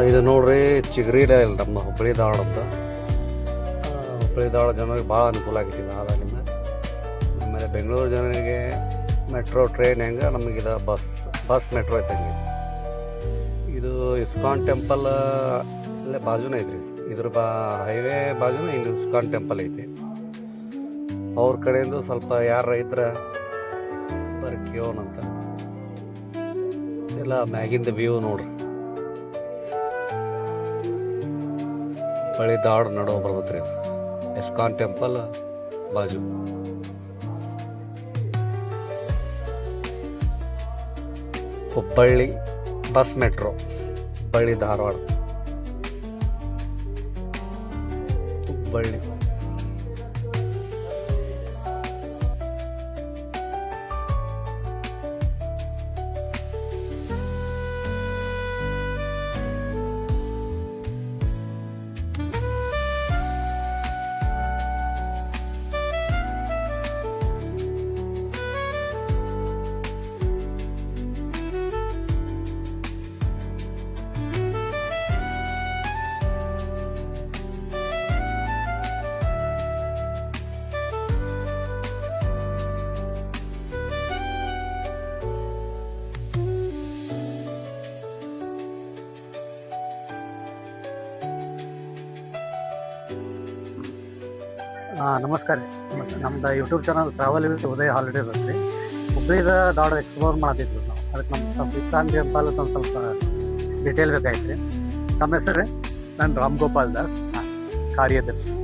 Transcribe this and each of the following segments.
ಇದು ನೋಡ್ರಿ ಚಿಗರಿಲ ಇಲ್ಲ ನಮ್ಮ ಹುಬ್ಬಳ್ಳಿ ಧಾರವಾಡದ ಹುಬ್ಬಳ್ಳಿ ಧಾರವಾಡ ಜನರಿಗೆ ಭಾಳ ಅನುಕೂಲ ಆಗೈತಿ ಅದಾಗಿಂದ. ಆಮೇಲೆ ಬೆಂಗಳೂರು ಜನರಿಗೆ ಮೆಟ್ರೋ ಟ್ರೈನ್ ಹೆಂಗೆ ನಮಗಿದ ಬಸ್ ಮೆಟ್ರೋ ಐತಂಗೆ. ಇದು ಇಸ್ಕಾನ್ ಟೆಂಪಲ್ ಅಲ್ಲೇ ಬಾಜುನೇ ಐತ್ರಿ. ಇದ್ರ ಹೈವೇ ಬಾಜುನೇ ಇಲ್ಲಿ ಇಸ್ಕಾನ್ ಟೆಂಪಲ್ ಐತಿ. ಅವ್ರ ಕಡೆಯಿಂದ ಸ್ವಲ್ಪ ಯಾರ ಇದ್ರೆ ಬರೀ ಕೇಳೋಣಂತ. ಎಲ್ಲ ಮ್ಯಾಗಿಂದ ವ್ಯೂ ನೋಡ್ರಿ. ಹುಬ್ಬಳ್ಳಿ ಧಾರವಾಡ ನಡುವ ಬರ್ತೈತ್ರಿ ಇಸ್ಕಾನ್ ಟೆಂಪಲ್ ಬಾಜು. Hubballi bus metro Hubballi Dharwad Hubballi. ನಮಸ್ಕಾರ ರೀ. ನಮ್ದು YouTube channel travel with Udaya holidays ಐತ್ರಿ. ಹುಬ್ಬಳ್ಳಿದ ಧಾರವಾಡ ಎಕ್ಸ್ಪ್ಲೋರ್ ಮಾಡತ್ತಿದ್ರು ನಾವು. ಅದಕ್ಕೆ ನಮ್ಮ ಸ್ವಲ್ಪ ಇಸ್ಕಾನ್ ಟೆಂಪಲ್ ಒಂದು ಸ್ವಲ್ಪ ಡಿಟೇಲ್ ಬೇಕಾಯ್ತು ರೀ. ನಮ್ಮ ಹೆಸರು ರೀ, ನಾನು ರಾಮ್ ಗೋಪಾಲ್ ದಾಸ್, ಕಾರ್ಯದರ್ಶಿ.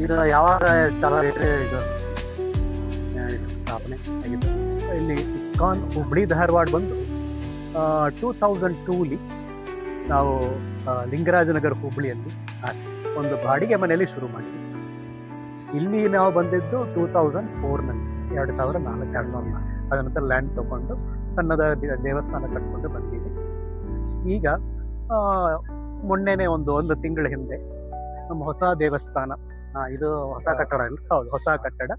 ಇದು ಯಾವಾಗ ಚಾಲು ಐತ್ರಿ ಇದು ಸ್ಥಾಪನೆ ಆಗಿತ್ತು? ಇಲ್ಲಿ ಇಸ್ಕಾನ್ ಹುಬ್ಬಳ್ಳಿ ಧಾರವಾಡ ಬಂದು 2002 ನಾವು ಲಿಂಗರಾಜನಗರ ಹುಬ್ಬಳ್ಳಿಯಲ್ಲಿ ಒಂದು ಬಾಡಿಗೆ ಮನೆಯಲ್ಲಿ ಶುರು ಮಾಡಿದ್ವಿ. ಇಲ್ಲಿ ನಾವು ಬಂದಿದ್ದು 2004ನಲ್ಲಿ, 2004 ಅದರ ನಂತರ ಲ್ಯಾಂಡ್ ತಗೊಂಡು ಸಣ್ಣದ ದೇವಸ್ಥಾನ ಕಟ್ಕೊಂಡು ಬಂದೀವಿ. ಈಗ ಮೊನ್ನೆನೆ ಒಂದು ತಿಂಗಳ ಹಿಂದೆ ನಮ್ಮ ಹೊಸ ದೇವಸ್ಥಾನ, ಇದು ಹೊಸ ಕಟ್ಟಡ ಇಲ್ಲ, ಹೌದು ಹೊಸ ಕಟ್ಟಡ,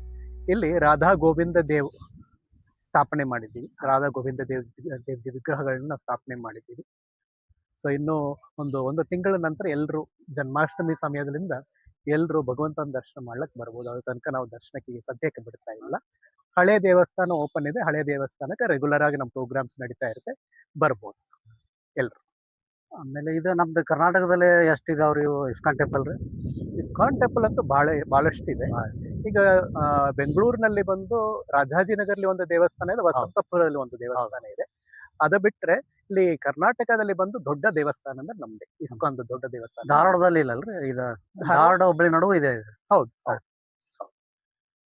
ಇಲ್ಲಿ ರಾಧಾ ಗೋವಿಂದ ದೇವ್ ಸ್ಥಾಪನೆ ಮಾಡಿದ್ದೀವಿ. ರಾಧಾ ಗೋವಿಂದ ದೇವ್ಜಿ ವಿಗ್ರಹಗಳನ್ನ ನಾವು ಸ್ಥಾಪನೆ ಮಾಡಿದ್ದೀವಿ. ಸೊ ಇನ್ನು ಒಂದು ತಿಂಗಳ ನಂತರ ಎಲ್ಲರೂ ಜನ್ಮಾಷ್ಟಮಿ ಸಮಯದಿಂದ ಎಲ್ಲರೂ ಭಗವಂತನ ದರ್ಶನ ಮಾಡ್ಲಕ್ಕೆ ಬರ್ಬೋದು. ಅದ್ರ ತನಕ ನಾವು ದರ್ಶನಕ್ಕೆ ಸದ್ಯಕ್ಕೆ ಬಿಡ್ತಾ ಇಲ್ಲ. ಹಳೆ ದೇವಸ್ಥಾನ ಓಪನ್ ಇದೆ. ಹಳೆ ದೇವಸ್ಥಾನಕ್ಕೆ ರೆಗ್ಯುಲರ್ ಆಗಿ ನಮ್ಮ ಪ್ರೋಗ್ರಾಮ್ಸ್ ನಡೀತಾ ಇರುತ್ತೆ, ಬರ್ಬೋದು ಎಲ್ರು. ಆಮೇಲೆ ಇದು ನಮ್ದು ಕರ್ನಾಟಕದಲ್ಲಿ ಎಷ್ಟು ಇದಾವ್ರಿ ಇಸ್ಕಾನ್ ಟೆಂಪಲ್ ರೀ? ಇಸ್ಕಾನ್ ಟೆಂಪಲ್ ಅಂತೂ ಬಹಳಷ್ಟು ಇದೆ. ಈಗ ಬೆಂಗಳೂರಿನಲ್ಲಿ ಬಂದು ರಾಜಾಜಿನಗರ್ಲಿ ಒಂದು ದೇವಸ್ಥಾನ ಇದೆ, ವಸಂತಪುರದಲ್ಲಿ ಒಂದು ದೇವಸ್ಥಾನ ಇದೆ. ಅದ ಬಿಟ್ರೆ ಇಲ್ಲಿ ಕರ್ನಾಟಕದಲ್ಲಿ ಬಂದು ದೊಡ್ಡ ದೇವಸ್ಥಾನ ಅಂದ್ರೆ ನಮ್ದೆ ಇಸ್ಕಾನ್ ದೊಡ್ಡ ದೇವಸ್ಥಾನ. ಧಾರವಾಡದಲ್ಲಿ ಇಲ್ಲಲ್ರಿ? ಇದು ಧಾರವಾಡ ಹುಬ್ಬಳ್ಳಿ ನಡುವೆ ಇದೆ. ಹೌದು,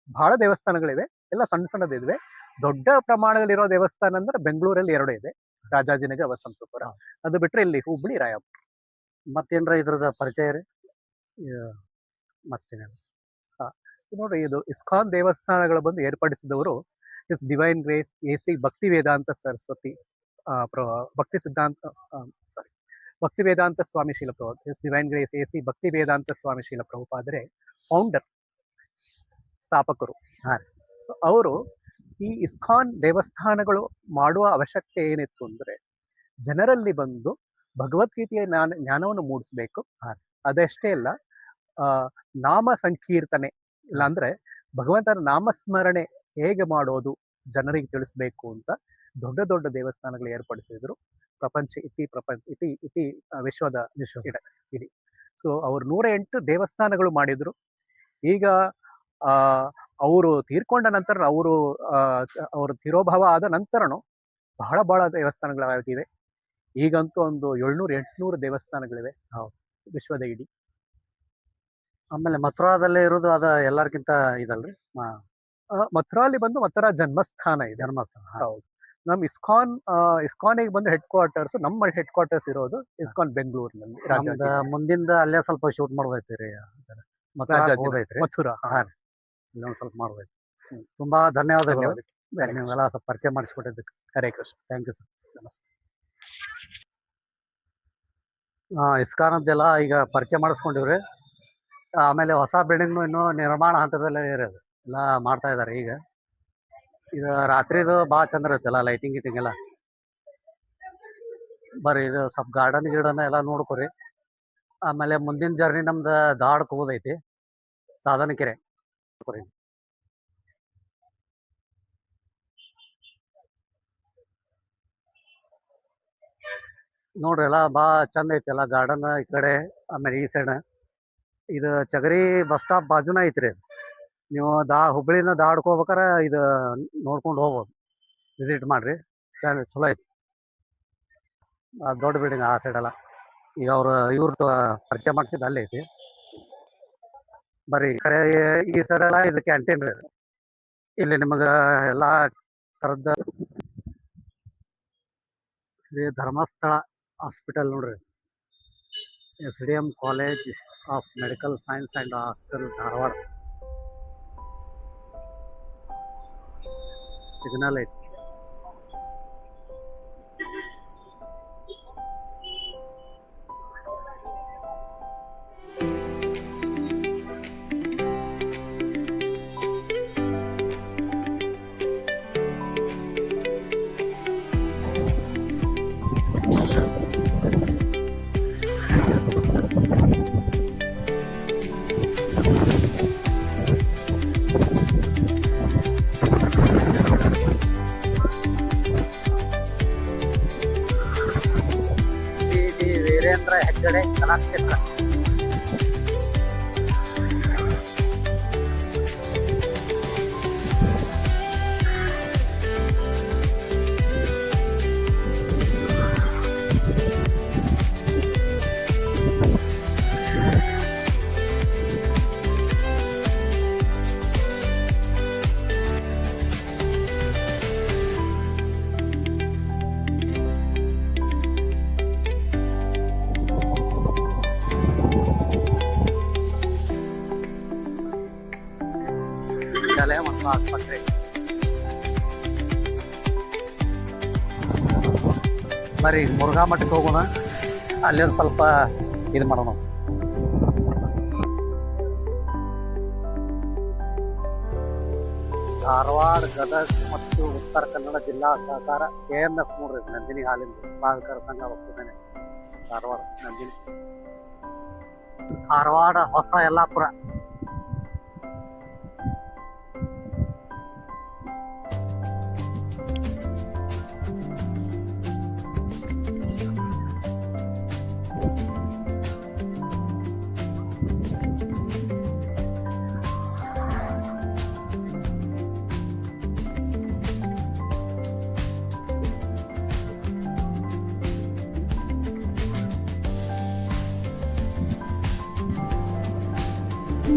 ಬಹಳ ದೇವಸ್ಥಾನಗಳಿವೆ, ಎಲ್ಲ ಸಣ್ಣದಿವೆ. ದೊಡ್ಡ ಪ್ರಮಾಣದಲ್ಲಿರೋ ದೇವಸ್ಥಾನ ಅಂದ್ರೆ ಬೆಂಗಳೂರಲ್ಲಿ 2 ಇದೆ, ರಾಜಾಜಿನಗರ, ವಸಂತಪುರ. ಅದು ಬಿಟ್ರೆ ಇಲ್ಲಿ ಹುಬ್ಬಳ್ಳಿ, ರಾಯಪುರ. ಮತ್ತೇನ್ರ ಇದ್ರದ ಪರಿಚಯ ರೀ? ಮತ್ತೇನ ನೋಡ್ರಿ, ಇದು ಇಸ್ಕಾನ್ ದೇವಸ್ಥಾನಗಳು ಬಂದು ಏರ್ಪಡಿಸಿದವರು his divine grace AC Bhakti Vedanta Saraswati Bhakti Vedanta Swami Srila Prabhupada. His divine grace AC Bhakti Vedanta Swami ಶೀಲ ಪ್ರಭುಪಾದರೆ ಫೌಂಡರ್, ಸ್ಥಾಪಕರು. ಸೊ ಅವರು ಈ ಇಸ್ಕಾನ್ ದೇವಸ್ಥಾನಗಳು ಮಾಡುವ ಅವಶ್ಯಕತೆ ಏನಿತ್ತು ಅಂದ್ರೆ, ಜನರಲ್ಲಿ ಬಂದು ಭಗವದ್ಗೀತೆಯ ಜ್ಞಾನವನ್ನು ಮೂಡಿಸ್ಬೇಕು. ಅದಷ್ಟೇ ಅಲ್ಲ, ನಾಮ ಸಂಕೀರ್ತನೆ ಇಲ್ಲ ಅಂದ್ರೆ ಭಗವಂತನ ನಾಮಸ್ಮರಣೆ ಹೇಗೆ ಮಾಡೋದು ಜನರಿಗೆ ತಿಳಿಸ್ಬೇಕು ಅಂತ ದೊಡ್ಡ ದೇವಸ್ಥಾನಗಳು ಏರ್ಪಡಿಸಿದ್ರು. ಇತಿ ವಿಶ್ವದ ಇಡೀ. ಸೊ ಅವ್ರು 108 ದೇವಸ್ಥಾನಗಳು ಮಾಡಿದ್ರು. ಈಗ ಅವರು ತೀರ್ಕೊಂಡ ನಂತರ, ಅವರು ತಿರೋಭವ ಆದ ನಂತರನು ಬಹಳ ದೇವಸ್ಥಾನಗಳಾಗಿವೆ. ಈಗಂತೂ ಒಂದು 700-800 ದೇವಸ್ಥಾನಗಳಿವೆ ವಿಶ್ವದ ಇಡೀ. ಆಮೇಲೆ ಮಥುರಾದಲ್ಲೇ ಇರೋದು ಅದ ಎಲ್ಲರಿಗಿಂತ ಇದಲ್ರಿ? ಮಥುರಾಲಿ ಬಂದು ಮಥುರಾ ಜನ್ಮಸ್ಥಾನ ಇದೆ. ಹೌದು. ನಮ್ ಇಸ್ಕಾನಿಗೆ ಬಂದು ಹೆಡ್ ಕ್ವಾರ್ಟರ್ಸ್, ನಮ್ಮ ಹೆಡ್ ಕ್ವಾರ್ಟರ್ಸ್ ಇರೋದು ಇಸ್ಕಾನ್ ಬೆಂಗಳೂರಿನಲ್ಲಿ. ಮುಂದಿಂದ ಅಲ್ಲೇ ಸ್ವಲ್ಪ ಶೂಟ್ ಮಾಡೋದೈತಿ ರೀ, ಮಥುರಾ. ಇಲ್ಲೊಂದ್ ಸ್ವಲ್ಪ ಮಾಡೋದೈತಿ. ತುಂಬಾ ಧನ್ಯವಾದಗಳು. ನೀವೆಲ್ಲ ಸ್ವಲ್ಪ ಪರಿಚಯ ಮಾಡಿಸ್ಕೊಟ್ಟಿದ್ದಕ್ಕೆ. Hare Krishna. Thank you sir. ನಮಸ್ತೆ. ಇಸ್ಕಾನದ್ದೆಲ್ಲ ಈಗ ಪರಿಚಯ ಮಾಡಿಸ್ಕೊಂಡಿವ್ರಿ. ಆಮೇಲೆ ಹೊಸ ಬಿಲ್ಡಿಂಗ್ನು ಇನ್ನೂ ನಿರ್ಮಾಣ ಹಂತದಲ್ಲೇ ಇರೋದು, ಎಲ್ಲ ಮಾಡ್ತಾ ಇದಾರೆ ಈಗ. ಇದು ರಾತ್ರಿದು ಭಾಳ ಚಂದ ಇರುತ್ತಲ್ಲ, ಲೈಟಿಂಗ್ ಗಿಟಿಂಗ್ ಎಲ್ಲ. ಬರ್ರಿ ಇದು ಸ್ವಲ್ಪ ಗಾರ್ಡನ್ ಗಿಡನ ಎಲ್ಲ ನೋಡ್ಕೊರಿ. ಆಮೇಲೆ ಮುಂದಿನ ಜರ್ನಿ ನಮ್ದು ಧಾರವಾಡಕ್ಕೆ ಹೋಗೋದೈತಿ, ಸಾಧನಕೆರೆ. ಬರ್ರಿ. ನೋಡ್ರಿ ಎಲ್ಲ ಭಾಳ ಚಂದ ಐತಿ ಎಲ್ಲ ಗಾರ್ಡನ್ ಈ ಕಡೆ, ಆಮೇಲೆ ಈ ಸೈಡ್. ಇದು ಚಗರಿ ಬಸ್ ಸ್ಟಾಪ್ ಬಾಜುನ ಐತ್ರಿ. ನೀವು ಹುಬ್ಳಿನ ಧಾರವಾಡಕ್ಕೆ ಹೋಗ್ಬೇಕಾರೆ ಇದು ನೋಡ್ಕೊಂಡು ಹೋಗ್ಬೋದು, ವಿಸಿಟ್ ಮಾಡ್ರಿ, ಚಲೋ ಐತಿ. ದೊಡ್ಡ ಬಿಲ್ಡಿಂಗ್ ಆ ಸೈಡ್ ಎಲ್ಲ. ಈಗ ಇವ್ರದ್ದು ಪರಿಚಯ ಮಾಡಿಸಿದ ಅಲ್ಲಿ ಐತಿ. ಬರ್ರಿ ಈ ಕಡೆ ಈ ಸೈಡ್ ಎಲ್ಲ ಇದು ಕ್ಯಾಂಟೀನ್ ರೀ. ಇಲ್ಲಿ ನಿಮಗೆ ಎಲ್ಲ ಥರದ ಶ್ರೀ ಧರ್ಮಸ್ಥಳ ಹಾಸ್ಪಿಟಲ್ ನೋಡ್ರಿ, SDM college of medical science and hospital Dharwad. Signal ಐತಿ. ವೀರೇಂದ್ರ ಹೆಗ್ಗಡೆ ಕಲಾಕ್ಷೇತ್ರ. ಮತ್ತು ಆಸ್ಪತ್ರೆ. ಬರ್ರಿ ಮುರುಘಾ ಮಠಕ್ಕೆ ಹೋಗೋಣ, ಅಲ್ಲಿ ಒಂದು ಸ್ವಲ್ಪ ಇದು ಮಾಡೋಣ. ಧಾರವಾಡ, ಗದಗ ಮತ್ತು ಉತ್ತರ ಕನ್ನಡ ಜಿಲ್ಲಾ ಸಹಕಾರ KNF ನೋಡ್ರಿ, ನಂದಿನಿ ಹಾಲಿನ ಉತ್ಪಾದಕರ ಸಂಘ ಒಕ್ಕೂಟನೆ ಧಾರವಾಡ ನಂದಿನಿ. ಧಾರವಾಡ ಹೊಸ ಯಲ್ಲಾಪುರ.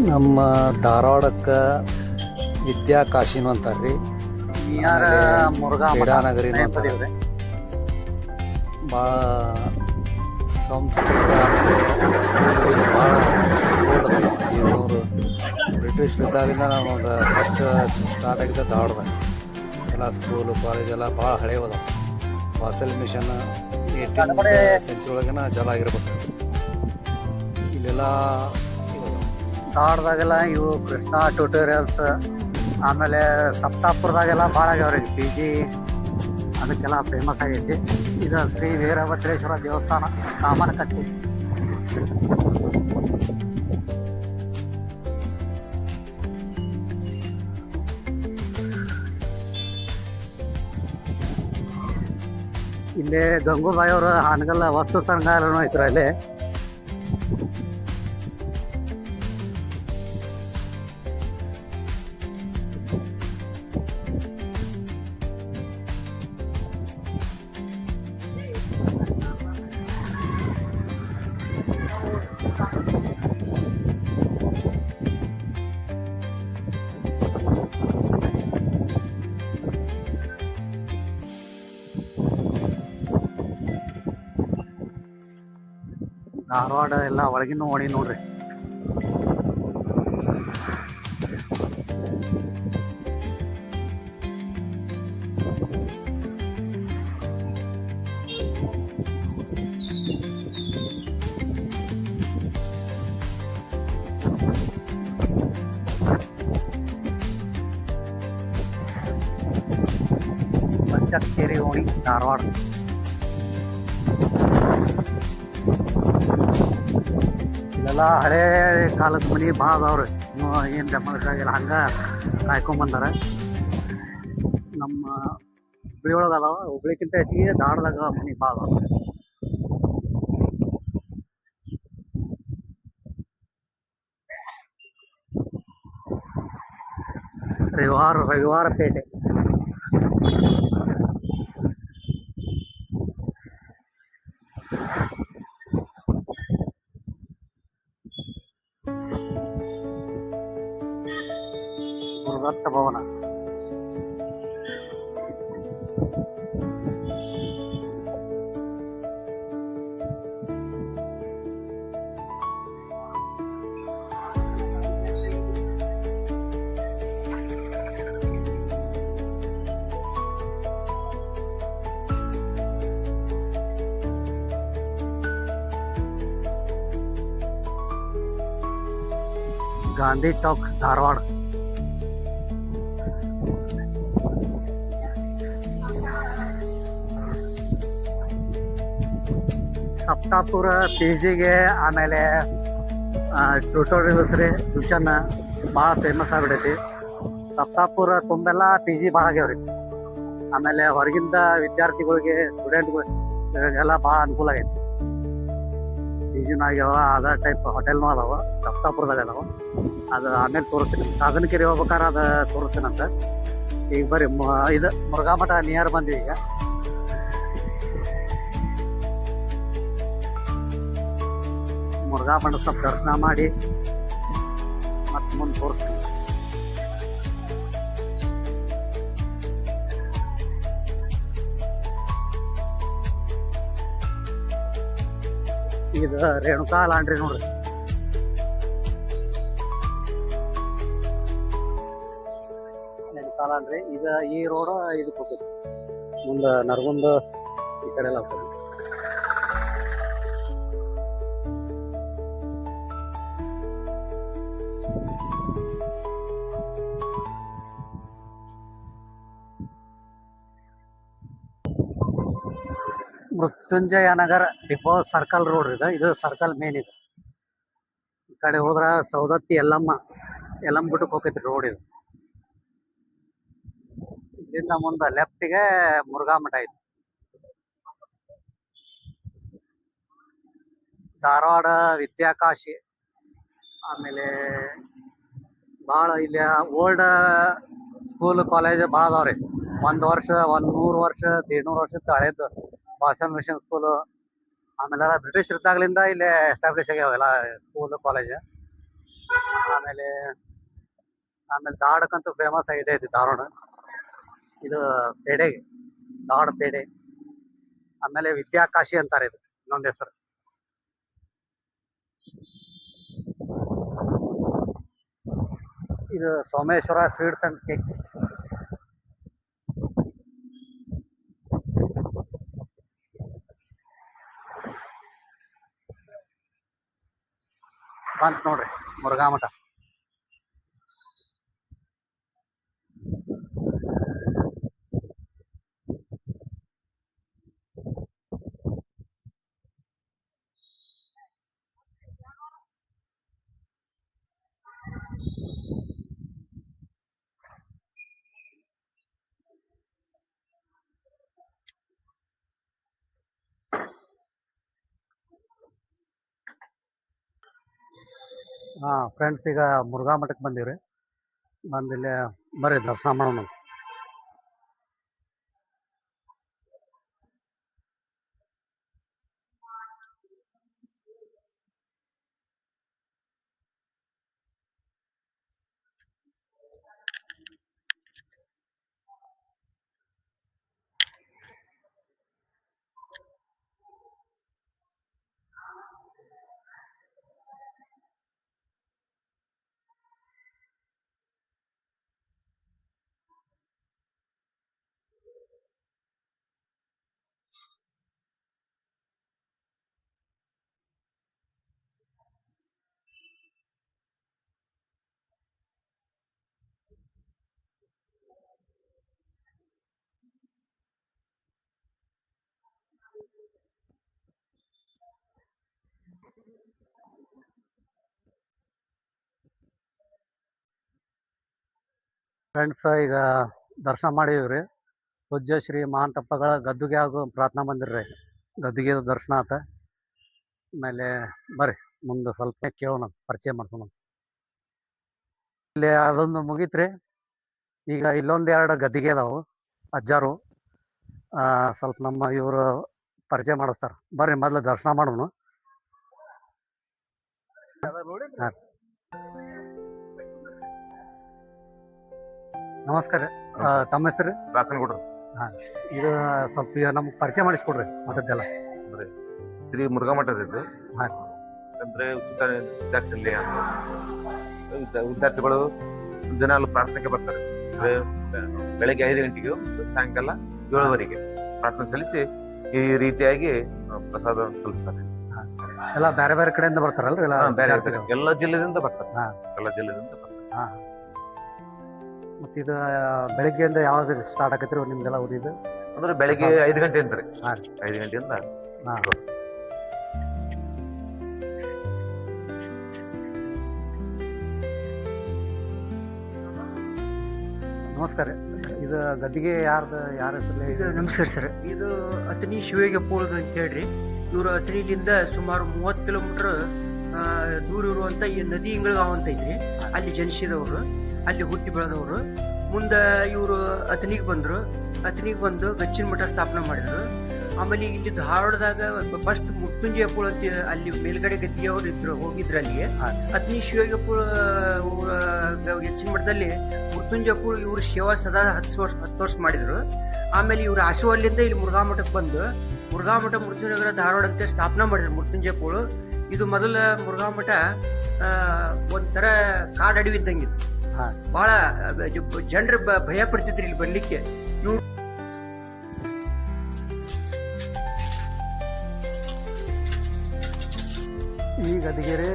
ನಮ್ಮ ಧಾರವಾಡಕ್ಕೆ ವಿದ್ಯಾ ಕಾಶಿನು ಅಂತಾರ್ರಿ, ಮುರುಘಾ ಕ್ರೀಡಾನಗರಿನು ಅಂತಾರೆ. ಭಾಳ ಸಂಸ್ಕೃತ ಭಾಳ ಇವರು ಬ್ರಿಟಿಷ್ ಇದ್ದಾಗಿಂದ ನಮಗೆ ಫಸ್ಟ್ ಸ್ಟಾರ್ಟ್ ಆಗಿದ್ದ ಧಾರವಾಡದಾಗ. ಎಲ್ಲ ಸ್ಕೂಲು ಕಾಲೇಜೆಲ್ಲ ಭಾಳ ಹಳೆಯದ. ವಾಸಲ್ ಮಿಷನ್ 18th ಸೆಂಚುರಿ ಒಳಗಿನ ಜಲ ಆಗಿರ್ಬೇಕು. ಇಲ್ಲೆಲ್ಲ ಧಾರವಾಡದಾಗೆಲ್ಲ ಇವು ಕೃಷ್ಣ ಟ್ಯೂಟೋರಿಯಲ್ಸ್, ಆಮೇಲೆ ಸಪ್ತಾಪುರದಾಗೆಲ್ಲ ಭಾಳ ಆಗ್ಯಾವ್ರಿಗೆ PG, ಅದಕ್ಕೆಲ್ಲ ಫೇಮಸ್ ಆಗೈತಿ. ಇದು ಶ್ರೀ ವೀರಭದ್ರೇಶ್ವರ ದೇವಸ್ಥಾನ ಕಾಮನಕಟ್ಟಿ. ಇಲ್ಲೇ ಗಂಗೂಬಾಯಿ ಅವರ ಹಾನಗಲ್ ವಸ್ತು ಸಂಗ್ರಹಾಲಯನೂ ಐತ್ರ ಅಲ್ಲಿ. ಧಾರವಾಡ ಎಲ್ಲ ಒಳಗಿನ ಓಣಿ ನೋಡ್ರಿ. ಪಂಚಕೇರಿ ಓಣಿ ಧಾರವಾಡ. ಎಲ್ಲ ಹಳೇ ಕಾಲದ ಮನೆ ಭಾಳ ಅದಾವ್ರಿ. ಏನು ಡೆಮಾಲಿಷ್ ಆಗಿಲ್ಲ, ಹಂಗೆ ಕಾಯ್ಕೊಂಬಂದಾರ. ನಮ್ಮ ಹುಬ್ಳಿ ಒಳಗೆ ಅದಾವ, ಹುಬ್ಳಿಕ್ಕಿಂತ ಹೆಚ್ಚಿಗೆ ಧಾರವಾಡದಾಗ ಮನೆ ಭಾಳ ಅದಾವ. ರವಿವಾರ ಪೇಟೆ. ಗುರುದತ್ತ ಭವನ. ಗಾಂಧಿ ಚೌಕ್ ಧಾರವಾಡ. ಸಪ್ತಾಪುರ ಪಿ ಜಿಗೆ, ಆಮೇಲೆ ಟ್ಯೂಟೋರಿಯಲ್ಸ್ ರೀ, ಟ್ಯೂಷನ್ ಭಾಳ ಫೇಮಸ್ ಆಗ್ಬಿಟ್ಟೈತಿ. ಸಪ್ತಾಪುರ ತುಂಬೆಲ್ಲ ಪಿ ಜಿ ಭಾಳ ಆಗ್ಯಾವ್ರಿ. ಆಮೇಲೆ ಹೊರಗಿಂದ ವಿದ್ಯಾರ್ಥಿಗಳಿಗೆ, ಸ್ಟೂಡೆಂಟ್ಗಳಿಗೆಲ್ಲ ಭಾಳ ಅನುಕೂಲ ಆಗೈತಿ. ಪಿ ಜಿನೂ ಆಗ್ಯಾವ, ಅದ ಟೈಪ್ ಹೋಟೆಲ್ನೂ ಅದಾವ ಸಪ್ತಾಪುರದಾಗ ಅದಾವ. ಅದು ಆಮೇಲೆ ತೋರಿಸ್ತೀನಿ, ಸಾಧನಕೆರೆ ಹೋಗ್ಬೇಕಾರೆ ಅದು ತೋರಿಸ್ತೀನಂತ. ಈಗ ಬರ್ರಿ, ಇದು ಮುರುಘಾ ಮಠ ನಿಯರ್ ಬಂದ್ವಿ. ಈಗ ಮುರುಘಾ ಮಠ ಸ್ವಲ್ಪ ದರ್ಶನ ಮಾಡಿ ಮತ್ತೆ ಮುಂದೆ ತೋರಿಸ್ತೀನಿ. ಇದು ರೇಣುಕಾ ಲಾಂಡ್ರಿ ನೋಡ್ರಿ. ರೇಣುಕಾ ಲಾಂಡ್ರಿ ಇದು ಈ ರೋಡ್ ಇದಕ್ಕೆ ಹೋಗ್ತೈತಿ, ಮುಂದೆ ನರಗುಂದ ಈ ಕಡೆ ಎಲ್ಲ ಹೋಗ್ತದೆ. ಮೃತ್ಯುಂಜಯ ನಗರ ಡಿಪೋ ಸರ್ಕಲ್ ರೋಡ್ ಇದು ಸರ್ಕಲ್ ಮೇನ್ ಇದು. ಈ ಕಡೆ ಹೋದ್ರ ಸೌದತ್ತಿ ಯಲ್ಲಮ್ಮ ಗುಡ್ಡಕ್ಕೆ ಹೋಗೈತಿ ರೋಡ್ ಇದು. ಇಲ್ಲಿಂದ ಮುಂದೆ ಲೆಫ್ಟಿಗೆ ಮುರುಘಾ ಮಠ ಐತಿ. ಧಾರವಾಡ ವಿದ್ಯಾಕಾಶಿ, ಆಮೇಲೆ ಭಾಳ ಇಲ್ಲಿ ಓಲ್ಡ್ ಸ್ಕೂಲ್ ಕಾಲೇಜ್ ಭಾಳ ಅದಾವ್ರಿ. 100 ವರ್ಷ 100 ವರ್ಷ 150 ವರ್ಷದ ಹಳೇದು ಭಾಷನ್ ಮಿಷನ್ ಸ್ಕೂಲು. ಆಮೇಲೆ ಬ್ರಿಟಿಷ್ ಇದ್ದಾಗಲಿಂದ ಇಲ್ಲಿ ಎಸ್ಟಾಬ್ಲಿಷ್ ಆಗ್ಯಾವೆಲ್ಲ ಸ್ಕೂಲ್ ಕಾಲೇಜ್. ಆಮೇಲೆ ಧಾರವಾಡಕ್ಕಂತೂ ಫೇಮಸ್ ಆಗಿದೆ ಇದು ಧಾರವಾಡ. ಇದು ಪೇಡೆ, ಧಾರವಾಡ ಪೇಡೆ. ಆಮೇಲೆ ವಿದ್ಯಾಕಾಶಿ ಅಂತಾರೆ ಇದು ಇನ್ನೊಂದು ಹೆಸರು. ಇದು ಸೋಮೇಶ್ವರ ಸ್ವೀಟ್ಸ್ ಅಂಡ್ ಕೇಕ್ಸ್. ಬಂತ ನೋಡ್ರಿ ಮುರುಘಾ ಮಠ. ಫ್ರೆಂಡ್ಸ್, ಈಗ ಮುರುಘಾ ಮಠಕ್ಕೆ ಬಂದೀವ್ರಿ. ಬಂದಿಲ್ಲೇ ಬರ್ರಿ ದರ್ಶನ ಮಾಡೋಣ. ಫ್ರೆಂಡ್ಸ್, ಈಗ ದರ್ಶನ ಮಾಡಿವ್ರಿ. ಪೂಜ್ಯ ಶ್ರೀ ಮಹಾಂತಪ್ಪಗಳ ಗದ್ದುಗೆ ಹಾಗೂ ಪ್ರಾರ್ಥನಾ ಮಂದಿರ ರೀ. ಗದ್ದುಗೆ ದರ್ಶನ ಆತ. ಆಮೇಲೆ ಬರ್ರಿ ಮುಂದೆ ಸ್ವಲ್ಪ ಕೇಳೋಣ, ಪರಿಚಯ ಮಾಡ್ಸೋಣ. ಇಲ್ಲಿ ಅದೊಂದು ಮುಗೀತ್ರಿ. ಈಗ ಇಲ್ಲೊಂದು ಎರಡು ಗದ್ದಿಗೆ ಅದಾವು ಅಜ್ಜಾರು. ಸ್ವಲ್ಪ ನಮ್ಮ ಇವರು ಪರಿಚಯ ಮಾಡಿಸ್ತಾರ. ಬರ್ರಿ ಮೊದ್ಲು ದರ್ಶನ ಮಾಡೋಣ. ಹಾಂ, ನಮಸ್ಕಾರ. ತಮ್ಮ ಹೆಸರು? ರಾಸನಗೌಡ್ರು. ಹಾಂ, ಇದು ಸ್ವಲ್ಪ ಈಗ ನಮ್ಗೆ ಪರಿಚಯ ಮಾಡಿಸ್ಕೊಡ್ರಿ ಮಠದ್ದೆಲ್ಲ. ಅಂದ್ರೆ ಶ್ರೀ ಮುರುಘಾ ಮಠದ ಇದು. ಹಾಂ. ಅಂದ್ರೆ ಉಚಿತ ವಿದ್ಯಾರ್ಥಿ ವಿದ್ಯಾರ್ಥಿಗಳು ದಿನಾಲು ಪ್ರಾರ್ಥನೆಗೆ ಬರ್ತಾರೆ. ಅಂದ್ರೆ ಬೆಳಗ್ಗೆ 5 ಗಂಟೆಗೆ ಸಾಯಂಕಾಲ 7:00ವರೆಗೆ ಪ್ರಾರ್ಥನೆ ಸಲ್ಲಿಸಿ ಈ ರೀತಿಯಾಗಿ ಪ್ರಸಾದ ಸಲ್ಲಿಸ್ತಾರೆ. ಎಲ್ಲ ಬೇರೆ ಬೇರೆ ಕಡೆಯಿಂದ ಬರ್ತಾರಲ್ರಿ? ಎಲ್ಲ ಬೇರೆ ಎಲ್ಲ ಜಿಲ್ಲೆದಿಂದ ಬರ್ತಾರೆ. ಹಾ. ಎಲ್ಲ ಜಿಲ್ಲೆದಿಂದ ಬರ್ತಾರೆ. ಹಾಂ. ಮತ್ತು ಇದು ಬೆಳಿಗ್ಗೆಯಿಂದ ಯಾವಾಗ ಸ್ಟಾರ್ಟ್ ಆಗತ್ರಿ ನಿಮ್ದೆಲ್ಲ ಓದಿದ್ದು? ಅಂದ್ರೆ ಬೆಳಿಗ್ಗೆ 5 ಗಂಟೆಯಿಂದ ರೀ. ಹಾಂ. 5 ಗಂಟೆಯಿಂದ. ಹಾಂ. ನಮಸ್ಕಾರ. ಇದು ಗದ್ದಿಗೆ ಯಾರ್ದು, ಯಾರ ಹೆಸರಲ್ಲಿ? ಇದು ನಮಸ್ಕಾರ ಸರ್. ಇದು ಅತನಿ ಶಿವಗೆ ಪೋಳ್ದು ಅಂತ ಹೇಳ್ರಿ. ಇವರು ಅತನಿಲಿಂದ ಸುಮಾರು 30 ಕಿಲೋಮೀಟರ್ ದೂರ ಇರುವಂತ ಈ ನದಿ ಇಂಗಳಗಾಂವ್ ಅಂತ ಐತ್ರಿ. ಅಲ್ಲಿ ಜನಿಸಿದವರು, ಅಲ್ಲಿ ಹುಟ್ಟಿ ಬೆಳೆದವರು. ಮುಂದೆ ಇವರು ಅತನಿಗೆ ಬಂದ್ರು. ಅತನಿಗೆ ಬಂದು ಗಚ್ಚಿನ ಮಠ ಸ್ಥಾಪನೆ ಮಾಡಿದ್ರು. ಆಮೇಲೆ ಇಲ್ಲಿ ಧಾರವಾಡದಾಗ ಫಸ್ಟ್ ಮುತ್ತುಂಜಯ ಪೂಳ ಅಂತ ಅಲ್ಲಿ ಮೇಲ್ಗಡೆ ಗದ್ದಿಗೆ ಅವ್ರು ಇದ್ರು, ಹೋಗಿದ್ರು ಅಲ್ಲಿಗೆ. ಅತನಿ ಶಿವಗೆ ಪೂಳ ಗಚ್ಚಿನ ಮಠದಲ್ಲಿ ಮೃತ್ಯುಂಜಯ ಪೂಳ ಇವ್ರ ಸೇವಾ ಸದಾ 10 ವರ್ಷ ಮಾಡಿದ್ರು. ಆಮೇಲೆ ಇವ್ರ ಆಶುವಲ್ಲಿಂದ ಇಲ್ಲಿ ಮುರುಘಾ ಮಠಕ್ಕೆ ಬಂದು ಮುರುಘಾ ಮಠ ಮೃತ್ಯುನಗರ ಧಾರವಾಡ ಅಂತ ಸ್ಥಾಪನೆ ಮಾಡಿದ್ರು ಮೃತ್ಯುಂಜಯ ಪೂಳು. ಇದು ಮೊದಲ ಮುರುಘಾ ಮಠ ಒಂಥರ ಕಾಡು ಅಡವಿ ಇದ್ದಂಗಿತ್ತು. ಬಹಳ ಜನರು ಭಯ ಪಡ್ತಿದ್ರಿ ಇಲ್ಲಿ ಬರ್ಲಿಕ್ಕೆ. ಇವ್ರು ಈ ಗದ್ದಿಗೆರೆ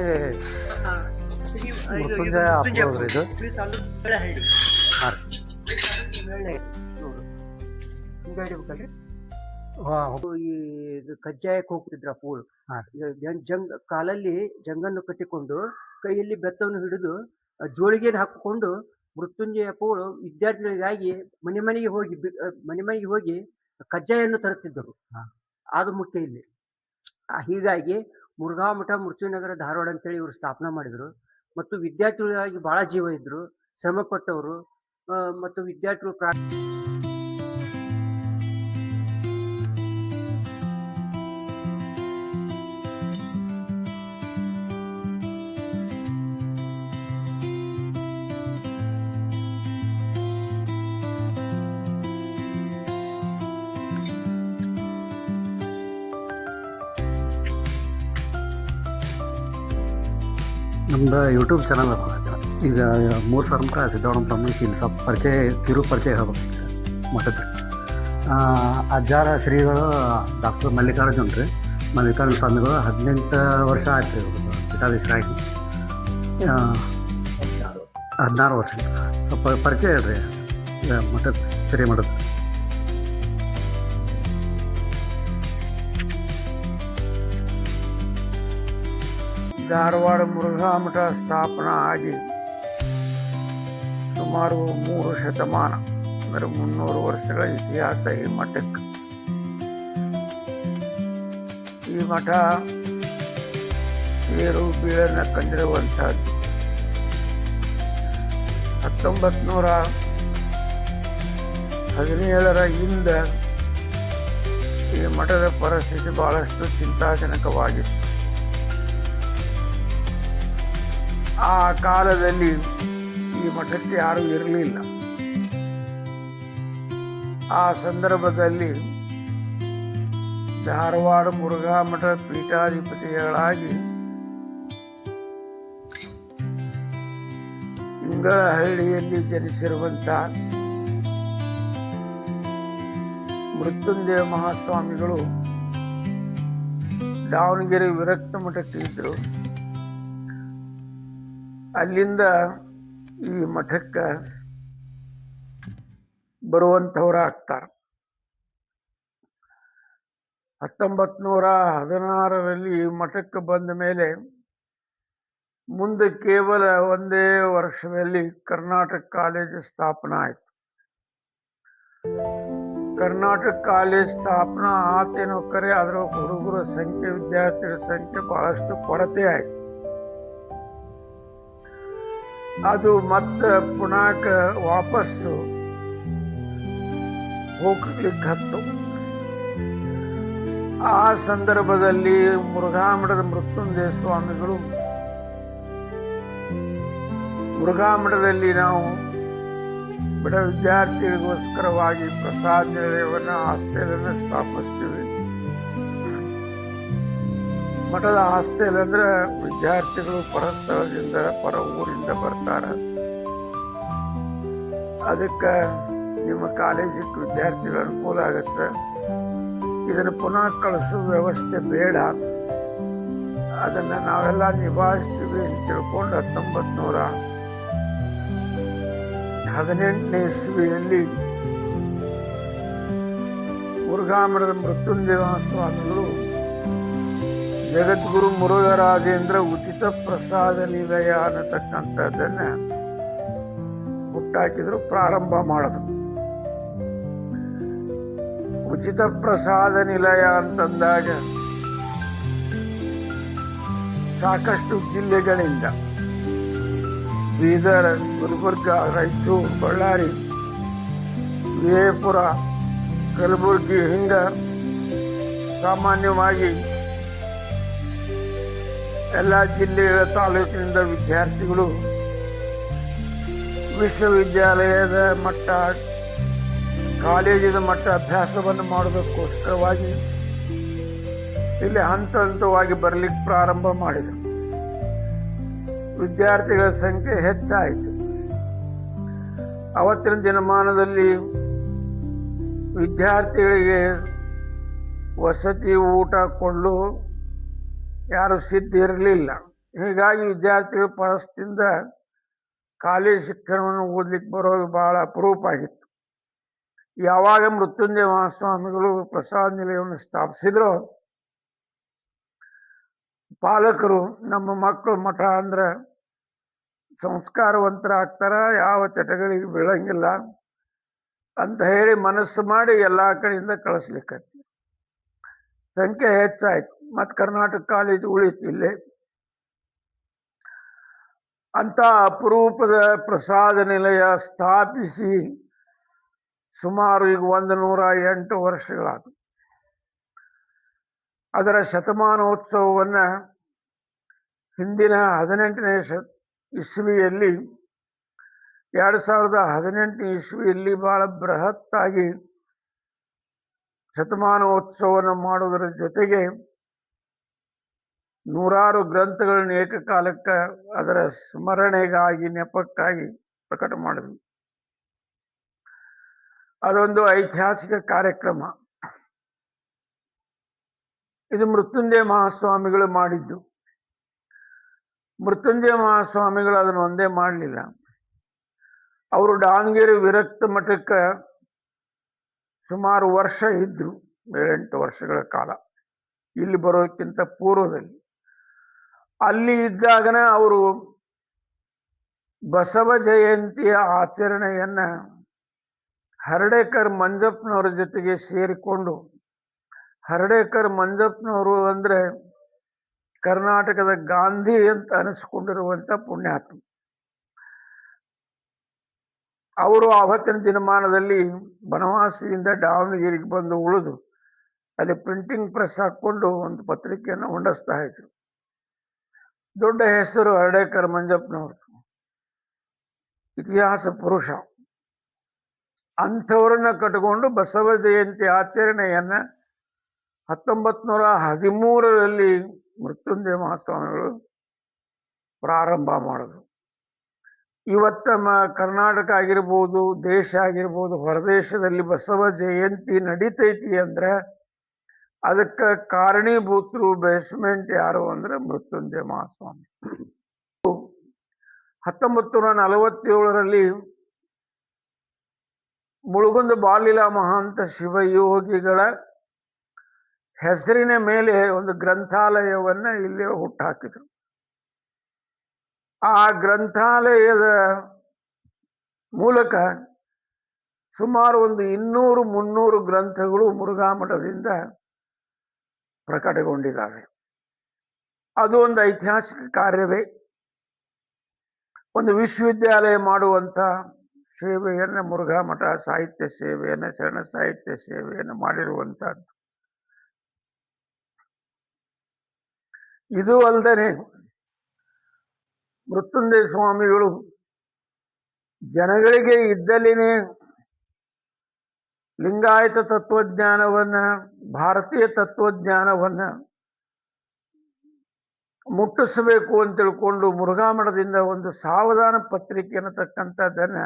ಮೃತ್ಯುಂಜಯ ಅಪ್ಪವ್ರು ಇದು. ಹಾಂ. ಈ ಕಜ್ಜಾಯಕ್ಕೆ ಹೋಗ್ತಿದ್ರ ಪೂಳು. ಕಾಲಲ್ಲಿ ಜಂಗನ್ನು ಕಟ್ಟಿಕೊಂಡು ಕೈಯಲ್ಲಿ ಬೆತ್ತವನ್ನು ಹಿಡಿದು ಜೋಳಿಗೆಯನ್ನು ಹಾಕಿಕೊಂಡು ಮೃತ್ಯುಂಜಯ ಪೂಳು ವಿದ್ಯಾರ್ಥಿಗಳಿಗಾಗಿ ಮನೆ ಮನೆಗೆ ಹೋಗಿ ಕಜ್ಜಾಯನ್ನು ತರುತ್ತಿದ್ದರು. ಅದು ಮುಖ್ಯ ಇಲ್ಲಿ. ಹೀಗಾಗಿ ಮುರುಘಾ ಮಠ ಮೃತ್ಯುನಗರ ಧಾರವಾಡ ಅಂತೇಳಿ ಇವರು ಸ್ಥಾಪನೆ ಮಾಡಿದ್ರು. ಮತ್ತು ವಿದ್ಯಾರ್ಥಿಗಳಿಗಾಗಿ ಬಹಳ ಜೀವ ಇದ್ರು, ಶ್ರಮ ಪಟ್ಟವರು. ಮತ್ತು ವಿದ್ಯಾರ್ಥಿಗಳು ನಮ್ದು ಯೂಟ್ಯೂಬ್ ಚಾನಲ್ ಈಗ 3 ಸಾವಿರ ಸಿದ್ದವಣ್ಣ ಪ್ರಮುಖ ಇಲ್ಲಿ ಸ್ವಲ್ಪ ಪರಿಚಯ, ಕಿರು ಪರಿಚಯ ಹೇಳ್ಬೇಕು ಮಠದ್ದು. ಅಜ್ಜಾರ ಶ್ರೀಗಳು ಡಾಕ್ಟರ್ ಮಲ್ಲಿಕಾರ್ಜುನ್ ರೀ. ಮಲ್ಲಿಕಾರ್ಜುನ ಸ್ವಾಮಿಗಳು 18 ವರ್ಷ ಆಯ್ತು ರೀ ಪೀಠಾಧೀಶರಾಗಿ. 16 ವರ್ಷ. ಸ್ವಲ್ಪ ಪರಿಚಯ ಹೇಳ್ರಿ ಮಠದ, ಶ್ರೀ ಮಠದ. ಧಾರವಾಡ ಮುರುಘಾ ಮಠ ಸ್ಥಾಪನಾ ಆಗಿ ಸುಮಾರು 3 ಶತಮಾನ, ಅಂದರೆ 300 ವರ್ಷಗಳ ಇತಿಹಾಸ ಈ ಮಠಕ್ಕೆ. ಈ ಮಠ ಏರು ಬೀಳನ್ನ ಕಂಡಿರುವಂತಹದ್ದು. 1917ರ ಹಿಂದ ಈ ಮಠದ ಪರಿಸ್ಥಿತಿ ಬಹಳಷ್ಟು ಚಿಂತಾಜನಕವಾಗಿತ್ತು. ಆ ಕಾಲದಲ್ಲಿ ಈ ಮಠಕ್ಕೆ ಯಾರೂ ಇರಲಿಲ್ಲ. ಆ ಸಂದರ್ಭದಲ್ಲಿ ಧಾರವಾಡ ಮುರುಘಾ ಮಠ ಪೀಠಾಧಿಪತಿಗಳಾಗಿ ಇಂಗಳಹಳ್ಳಿಯಲ್ಲಿ ಜನಿಸಿರುವಂತ ಮೃತ್ಯುಂಜಯ ಮಹಾಸ್ವಾಮಿಗಳು ದಾವಣಗೆರೆ ವಿರಕ್ತ ಮಠಕ್ಕೆ ಇದ್ರು. ಅಲ್ಲಿಂದ ಈ ಮಠಕ್ಕೆ ಬರುವಂಥವ್ರು ಆಗ್ತಾರೆ. 1916ರಲ್ಲಿ ಮಠಕ್ಕೆ ಬಂದ ಮೇಲೆ ಮುಂದೆ ಕೇವಲ ಒಂದೇ ವರ್ಷದಲ್ಲಿ ಕರ್ನಾಟಕ ಕಾಲೇಜ್ ಸ್ಥಾಪನಾ ಆಯಿತು. ಕರ್ನಾಟಕ ಕಾಲೇಜ್ ಸ್ಥಾಪನಾ ಆತೇನೋ ಕರೆ, ಅದರ ಹುಡುಗರ ಸಂಖ್ಯೆ, ವಿದ್ಯಾರ್ಥಿಗಳ ಸಂಖ್ಯೆ ಬಹಳಷ್ಟು ಕೊರತೆ ಆಯಿತು. ಅದು ಮತ್ತೆ ಪುನಾಕ ವಾಪಸ್ಸು ಹೋಗ್ಲಿಕ್ಕೆ ಹತ್ತು. ಆ ಸಂದರ್ಭದಲ್ಲಿ ಮುರುಘಾಮಠದ ಮೃತ್ಯುಂಜಯ ಸ್ವಾಮಿಗಳು, ಮುರುಘಾಮಠದಲ್ಲಿ ನಾವು ಬಡ ವಿದ್ಯಾರ್ಥಿಗಳಿಗೋಸ್ಕರವಾಗಿ ಪ್ರಸಾದ ನಿಲಯವನ್ನು, ಹಾಸ್ಟೆಲನ್ನು ಸ್ಥಾಪಿಸ್ತೀವಿ. ಮಠದ ಹಾಸ್ಟೆಲ್ ಅಂದ್ರೆ ವಿದ್ಯಾರ್ಥಿಗಳು ಪರಸ್ಥಳದಿಂದ, ಪರ ಊರಿಂದ ಬರ್ತಾರೆ. ಅದಕ್ಕೆ ನಿಮ್ಮ ಕಾಲೇಜಿಗೆ ವಿದ್ಯಾರ್ಥಿಗಳ ಅನುಕೂಲ ಆಗುತ್ತೆ. ಇದನ್ನು ಪುನಃ ಕಳಿಸೋ ವ್ಯವಸ್ಥೆ ಬೇಡ, ಅದನ್ನು ನಾವೆಲ್ಲ ನಿಭಾಯಿಸ್ತೀವಿ ಅಂತ ತಿಳ್ಕೊಂಡು 1918ನೇ ಇಸ್ವಿಯಲ್ಲಿ ಮುರುಘಾಮಠದ ಮೃತ್ಯುಂಜಯ ಸ್ವಾಮಿಗಳು ಜಗದ್ಗುರು ಮುರುಘರಾಜೇಂದ್ರ ಉಚಿತ ಪ್ರಸಾದ ನಿಲಯ ಅನ್ನತಕ್ಕಂಥದ್ದನ್ನ ಹುಟ್ಟಾಕಿದ್ರು, ಪ್ರಾರಂಭ ಮಾಡಿದ್ರು. ಉಚಿತ ಪ್ರಸಾದ ನಿಲಯ ಅಂತಂದಾಗ ಸಾಕಷ್ಟು ಜಿಲ್ಲೆಗಳಿಂದ, ಬೀದರ್, ಗುಲ್ಬರ್ಗ, ರಾಯಚೂರು, ಬಳ್ಳಾರಿ, ವಿಜಯಪುರ, ಕಲಬುರಗಿ, ಹಿಂಗ ಸಾಮಾನ್ಯವಾಗಿ ಎಲ್ಲ ಜಿಲ್ಲೆಗಳ, ತಾಲೂಕಿನಿಂದ ವಿದ್ಯಾರ್ಥಿಗಳು ವಿಶ್ವವಿದ್ಯಾಲಯದ ಮಟ್ಟ, ಕಾಲೇಜಿನ ಮಟ್ಟ ಅಭ್ಯಾಸವನ್ನು ಮಾಡೋದಕ್ಕೋಸ್ಕರವಾಗಿ ಇಲ್ಲಿ ಹಂತ ಹಂತವಾಗಿ ಬರಲಿಕ್ಕೆ ಪ್ರಾರಂಭ ಮಾಡಿದರು. ವಿದ್ಯಾರ್ಥಿಗಳ ಸಂಖ್ಯೆ ಹೆಚ್ಚಾಯಿತು. ಅವತ್ತಿನ ದಿನಮಾನದಲ್ಲಿ ವಿದ್ಯಾರ್ಥಿಗಳಿಗೆ ವಸತಿ, ಊಟ ಕೊಡಲು ಯಾರು ಸಿದ್ಧ ಇರಲಿಲ್ಲ. ಹೀಗಾಗಿ ವಿದ್ಯಾರ್ಥಿಗಳ ಪರಸ್ಥಿತಿಯಿಂದ ಕಾಲೇಜ್ ಶಿಕ್ಷಣವನ್ನು ಓದಲಿಕ್ಕೆ ಬರೋದು ಬಹಳ ಅಪರೂಪ ಆಗಿತ್ತು. ಯಾವಾಗ ಮೃತ್ಯುಂಜಯ ಮಹಾಸ್ವಾಮಿಗಳು ಪ್ರಸಾದ ನಿಲಯವನ್ನು ಸ್ಥಾಪಿಸಿದ್ರು, ಪಾಲಕರು ನಮ್ಮ ಮಕ್ಕಳು ಮಠ ಅಂದ್ರೆ ಸಂಸ್ಕಾರವಂತರಾಗ್ತಾರ, ಯಾವ ಚಟಗಳಿಗೆ ಬೀಳಂಗಿಲ್ಲ ಅಂತ ಹೇಳಿ ಮನಸ್ಸು ಮಾಡಿ ಎಲ್ಲಾ ಕಡೆಯಿಂದ ಕಳಿಸ್ಲಿಕ್ಕೆ ಸಂಖ್ಯೆ ಹೆಚ್ಚಾಯ್ತು. ಮತ್ತು ಕರ್ನಾಟಕ ಕಾಲೇಜ್ ಉಳಿತು ಇಲ್ಲೇ. ಅಂತ ಅಪರೂಪದ ಪ್ರಸಾದ ನಿಲಯ ಸ್ಥಾಪಿಸಿ ಸುಮಾರು ಈಗ 108 ವರ್ಷಗಳಾದ. ಅದರ ಶತಮಾನೋತ್ಸವವನ್ನ ಹಿಂದಿನ 18ನೇ ಇಸ್ವಿಯಲ್ಲಿ 2018 ಇಸ್ವಿಯಲ್ಲಿ ಬಹಳ ಬೃಹತ್ತಾಗಿ ಶತಮಾನೋತ್ಸವವನ್ನು ಮಾಡುವುದರ ಜೊತೆಗೆ ನೂರಾರು ಗ್ರಂಥಗಳನ್ನು ಏಕಕಾಲಕ್ಕೆ ಅದರ ಸ್ಮರಣೆಗಾಗಿ, ನೆಪಕ್ಕಾಗಿ ಪ್ರಕಟ ಮಾಡಿದ್ವಿ. ಅದೊಂದು ಐತಿಹಾಸಿಕ ಕಾರ್ಯಕ್ರಮ. ಇದು ಮೃತ್ಯುಂಜಯ ಮಹಾಸ್ವಾಮಿಗಳು ಮಾಡಿದ್ದು. ಮೃತ್ಯುಂಜಯ ಮಹಾಸ್ವಾಮಿಗಳು ಅದನ್ನು ಒಂದೇ ಮಾಡಲಿಲ್ಲ. ಅವರು ದಾವಣಗೆರೆ ವಿರಕ್ತ ಮಠಕ್ಕೆ ಸುಮಾರು ವರ್ಷ ಇದ್ರು, 7-8 ವರ್ಷಗಳ ಕಾಲ, ಇಲ್ಲಿ ಬರೋದಕ್ಕಿಂತ ಪೂರ್ವದಲ್ಲಿ. ಅಲ್ಲಿ ಇದ್ದಾಗನ ಅವರು ಬಸವ ಜಯಂತಿಯ ಆಚರಣೆಯನ್ನ ಹರ್ಡೇಕರ್ ಮಂಜಪ್ಪನವರ ಜೊತೆಗೆ ಸೇರಿಕೊಂಡು, ಹರ್ಡೇಕರ್ ಮಂಜಪ್ಪನವರು ಅಂದ್ರೆ ಕರ್ನಾಟಕದ ಗಾಂಧಿ ಅಂತ ಅನಿಸ್ಕೊಂಡಿರುವಂತ ಪುಣ್ಯಾತ್ಮ. ಅವರು ಆವತ್ತಿನ ದಿನಮಾನದಲ್ಲಿ ಬನವಾಸಿಯಿಂದ ದಾವಣಗೆರೆಗೆ ಬಂದು ಉಳಿದು ಅಲ್ಲಿ ಪ್ರಿಂಟಿಂಗ್ ಪ್ರೆಸ್ ಹಾಕೊಂಡು ಒಂದು ಪತ್ರಿಕೆಯನ್ನು ಹೊಂಡಿಸ್ತಾ ಇದ್ರು. ದೊಡ್ಡ ಹೆಸರು ಹರ್ಡೇಕರ್ ಮಂಜಪ್ಪನವರು, ಇತಿಹಾಸ ಪುರುಷ. ಅಂಥವರನ್ನ ಕಟ್ಟಿಕೊಂಡು ಬಸವ ಜಯಂತಿ ಆಚರಣೆಯನ್ನ 1913ರಲ್ಲಿ ಮೃತ್ಯುಂಜಯ ಮಹಾಸ್ವಾಮಿಗಳು ಪ್ರಾರಂಭ ಮಾಡಿದ್ರು. ಇವತ್ತ ಕರ್ನಾಟಕ ಆಗಿರ್ಬೋದು, ದೇಶ ಆಗಿರ್ಬೋದು, ಹೊರದೇಶದಲ್ಲಿ ಬಸವ ಜಯಂತಿ ನಡೀತೈತಿ ಅಂದ್ರೆ ಅದಕ್ಕೆ ಕಾರಣೀಭೂತರು, ಬೇಸ್ಮೆಂಟ್ ಯಾರು ಅಂದ್ರೆ ಮೃತ್ಯುಂಜಯ ಮಹಾಸ್ವಾಮಿ. 1947ರಲ್ಲಿ ಮುಳುಗುಂದ ಬಾಲಿಲ ಮಹಾಂತ ಶಿವಯೋಗಿಗಳ ಹೆಸರಿನ ಮೇಲೆ ಒಂದು ಗ್ರಂಥಾಲಯವನ್ನ ಇಲ್ಲಿ ಹುಟ್ಟಾಕಿದ್ರು. ಆ ಗ್ರಂಥಾಲಯದ ಮೂಲಕ ಸುಮಾರು ಒಂದು 200-300 ಗ್ರಂಥಗಳು ಮುರುಘಾ ಮಠದಿಂದ ಪ್ರಕಟಗೊಂಡಿದ್ದಾವೆ. ಅದು ಒಂದು ಐತಿಹಾಸಿಕ ಕಾರ್ಯವೇ. ಒಂದು ವಿಶ್ವವಿದ್ಯಾಲಯ ಮಾಡುವಂತ ಸೇವೆಯನ್ನ ಮುರುಘಾ ಮಠ ಸಾಹಿತ್ಯ ಸೇವೆಯನ್ನ, ಶರಣ ಸಾಹಿತ್ಯ ಸೇವೆಯನ್ನು ಮಾಡಿರುವಂತಹದ್ದು. ಇದು ಅಲ್ಲದೆ ಮೃತ್ಯುಂಜಯ ಸ್ವಾಮಿಗಳು ಜನಗಳಿಗೆ ಇದ್ದಲ್ಲಿನೇ ಲಿಂಗಾಯತ ತತ್ವಜ್ಞಾನವನ್ನ, ಭಾರತೀಯ ತತ್ವಜ್ಞಾನವನ್ನ ಮುಟ್ಟಿಸಬೇಕು ಅಂತ ತಿಳ್ಕೊಂಡು ಮುರುಘಾ ಮಠದಿಂದ ಒಂದು ಸಾವಧಾನ ಪತ್ರಿಕೆ ಅನ್ನತಕ್ಕಂಥದ್ದನ್ನ,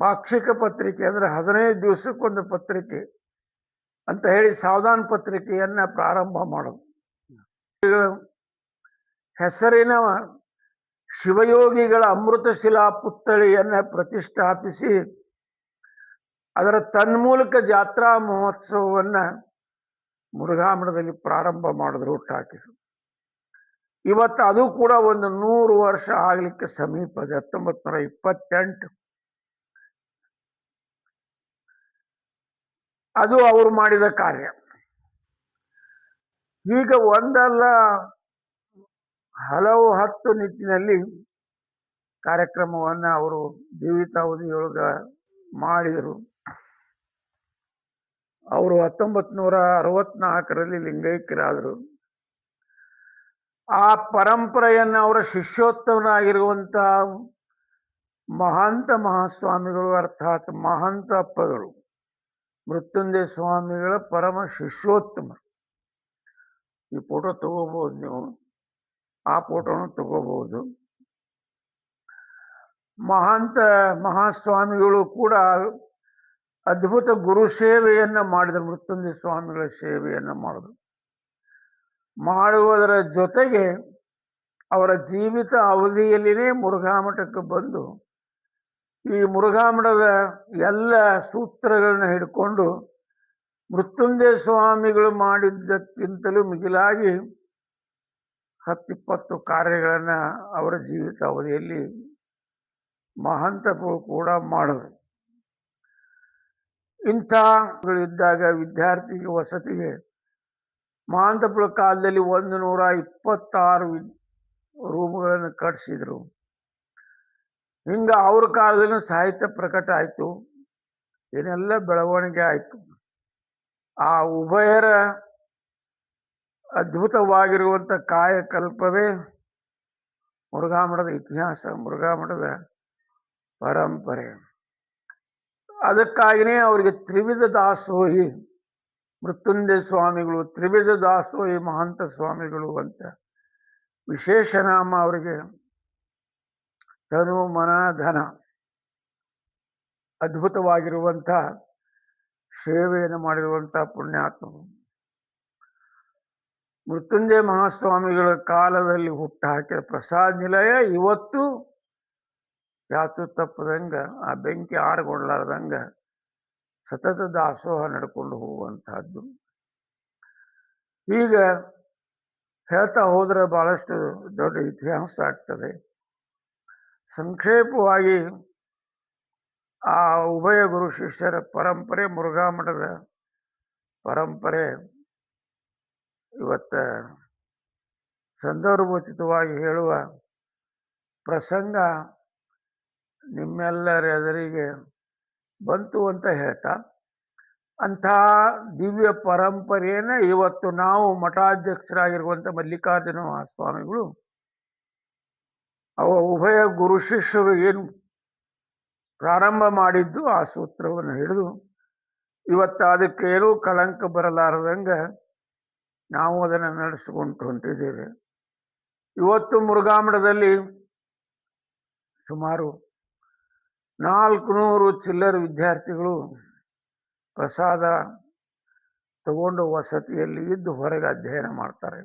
ಪಾಕ್ಷಿಕ ಪತ್ರಿಕೆ ಅಂದ್ರೆ 15 ದಿವಸಕ್ಕೊಂದು ಪತ್ರಿಕೆ ಅಂತ ಹೇಳಿ ಸಾವಧಾನ ಪತ್ರಿಕೆಯನ್ನ ಪ್ರಾರಂಭ ಮಾಡೋದು. ಹೆಸರಿನ ಶಿವಯೋಗಿಗಳ ಅಮೃತ ಶಿಲಾ ಪುತ್ಥಳಿಯನ್ನ ಪ್ರತಿಷ್ಠಾಪಿಸಿ ಅದರ ತನ್ಮೂಲಕ ಜಾತ್ರಾ ಮಹೋತ್ಸವವನ್ನ ಮುರುಘಾ ಮಠದಲ್ಲಿ ಪ್ರಾರಂಭ ಮಾಡಿದ್ರು, ಹುಟ್ಟಾಕಿದ್ರು. ಇವತ್ತು ಅದು ಕೂಡ ಒಂದು 100 ವರ್ಷ ಆಗ್ಲಿಕ್ಕೆ ಸಮೀಪದ 1928 ಅದು ಅವರು ಮಾಡಿದ ಕಾರ್ಯ. ಈಗ ಒಂದಲ್ಲ ಹಲವು 10 ನಿಟ್ಟಿನಲ್ಲಿ ಕಾರ್ಯಕ್ರಮವನ್ನ ಅವರು ಜೀವಿತಾವಧಿಯೊಳಗ ಮಾಡಿದರು. ಅವರು 1964ರಲ್ಲಿ ಲಿಂಗೈಕ್ಯರಾದರು. ಆ ಪರಂಪರೆಯನ್ನ ಅವರ ಶಿಷ್ಯೋತ್ತಮನಾಗಿರುವಂತ ಮಹಾಂತ ಮಹಾಸ್ವಾಮಿಗಳು, ಅರ್ಥಾತ್ ಮಹಾಂತ ಅಪ್ಪಗಳು, ಮೃತ್ಯುಂಜಯ ಸ್ವಾಮಿಗಳ ಪರಮ ಶಿಷ್ಯೋತ್ತಮರು. ಈ ಫೋಟೋ ತಗೋಬಹುದು ನೀವು, ಆ ಫೋಟೋನು ತಗೋಬಹುದು. ಮಹಾಂತ ಮಹಾಸ್ವಾಮಿಗಳು ಕೂಡ ಅದ್ಭುತ ಗುರು ಸೇವೆಯನ್ನ ಮಾಡಿದರು. ಮೃತ್ಯುಂಜಯ ಸ್ವಾಮಿಗಳ ಸೇವೆಯನ್ನ ಮಾಡಿದ್ರು. ಮಾಡುವುದರ ಜೊತೆಗೆ ಅವರ ಜೀವಿತ ಅವಧಿಯಲ್ಲಿನೇ ಮುರುಘಾ ಮಠಕ್ಕೆ ಬಂದು ಈ ಮುರುಘಾ ಮಠದ ಎಲ್ಲ ಸೂತ್ರಗಳನ್ನ ಹಿಡ್ಕೊಂಡು ಮೃತ್ಯುಂಜಯ ಸ್ವಾಮಿಗಳು ಮಾಡಿದ್ದಕ್ಕಿಂತಲೂ ಮಿಗಿಲಾಗಿ 10-20 ಕಾರ್ಯಗಳನ್ನ ಅವರ ಜೀವಿತ ಅವಧಿಯಲ್ಲಿ ಮಹಂತಗಳು ಕೂಡ ಮಾಡಿದ್ರು. ಇಂಥಗಳಿದ್ದಾಗ ವಿದ್ಯಾರ್ಥಿಗೆ ವಸತಿಗೆ ಮಹಾಂತಪುರ ಕಾಲದಲ್ಲಿ 126 ರೂಮ್ಗಳನ್ನು ಕಟ್ಟಿಸಿದ್ರು. ಹಿಂಗ ಅವ್ರ ಕಾಲದಲ್ಲೂ ಸಾಹಿತ್ಯ ಪ್ರಕಟ ಆಯ್ತು, ಏನೆಲ್ಲ ಬೆಳವಣಿಗೆ ಆಯ್ತು. ಆ ಉಭಯರ ಅದ್ಭುತವಾಗಿರುವಂತ ಕಾಯಕಲ್ಪವೇ ಮುರುಘಾ ಮಠದ ಇತಿಹಾಸ, ಮುರುಘಾ ಮಠದ ಪರಂಪರೆ. ಅದಕ್ಕಾಗಿಯೇ ಅವರಿಗೆ ತ್ರಿವಿಧ ದಾಸೋಹಿ ಮೃತ್ಯುಂಜಯ ಸ್ವಾಮಿಗಳು, ತ್ರಿವಿಧ ದಾಸೋಹಿ ಮಹಂತ ಸ್ವಾಮಿಗಳು ಅಂತ ವಿಶೇಷ ನಾಮ ಅವರಿಗೆ. ತನು ಮನ ಧನ ಅದ್ಭುತವಾಗಿರುವಂಥ ಸೇವೆಯನ್ನು ಮಾಡಿರುವಂಥ ಪುಣ್ಯಾತ್ಮರು. ಮೃತ್ಯುಂಜಯ ಮಹಾಸ್ವಾಮಿಗಳ ಕಾಲದಲ್ಲಿ ಹುಟ್ಟು ಹಾಕಿದ ಪ್ರಸಾದ ನಿಲಯ ಇವತ್ತು ಯಾತು ತಪ್ಪದಂಗ, ಆ ಬೆಂಕಿ ಆರುಗೊಳ್ಳಾರ್ದಂಗ ಸತತ ದಾಸೋಹ ನಡ್ಕೊಂಡು ಹೋಗುವಂತಹದ್ದು. ಈಗ ಹೇಳ್ತಾ ಹೋದ್ರೆ ಬಹಳಷ್ಟು ದೊಡ್ಡ ಇತಿಹಾಸ ಆಗ್ತದೆ. ಸಂಕ್ಷೇಪವಾಗಿ ಆ ಉಭಯ ಗುರು ಶಿಷ್ಯರ ಪರಂಪರೆ, ಮುರುಘಾ ಮಠದ ಪರಂಪರೆ ಇವತ್ತ ಸಂದರ್ಭೋಚಿತವಾಗಿ ಹೇಳುವ ಪ್ರಸಂಗ ನಿಮ್ಮೆಲ್ಲರ ಎದುರಿಗೆ ಬಂತು ಅಂತ ಹೇಳ್ತಾ, ಅಂಥ ದಿವ್ಯ ಪರಂಪರೆಯನ್ನ ಇವತ್ತು ನಾವು ಮಠಾಧ್ಯಕ್ಷರಾಗಿರುವಂಥ ಮಲ್ಲಿಕಾರ್ಜುನ ಸ್ವಾಮಿಗಳು ಅವ ಉಭಯ ಗುರು ಶಿಷ್ಯರು ಏನು ಪ್ರಾರಂಭ ಮಾಡಿದ್ದು ಆ ಸೂತ್ರವನ್ನು ಹಿಡಿದು ಇವತ್ತು ಅದಕ್ಕೇನೂ ಕಳಂಕ ಬರಲಾರದಂಗ ನಾವು ಅದನ್ನು ನಡೆಸಿಕೊಂಡು ಹೊಂಟಿದ್ದೇವೆ. ಇವತ್ತು ಮುರುಘಾ ಮಠದಲ್ಲಿ ಸುಮಾರು 400 ಚಿಲ್ಲರ ವಿದ್ಯಾರ್ಥಿಗಳು ಪ್ರಸಾದ ತಗೊಂಡು ವಸತಿಯಲ್ಲಿ ಇದ್ದು ಹೊರಗೆ ಅಧ್ಯಯನ ಮಾಡ್ತಾರೆ.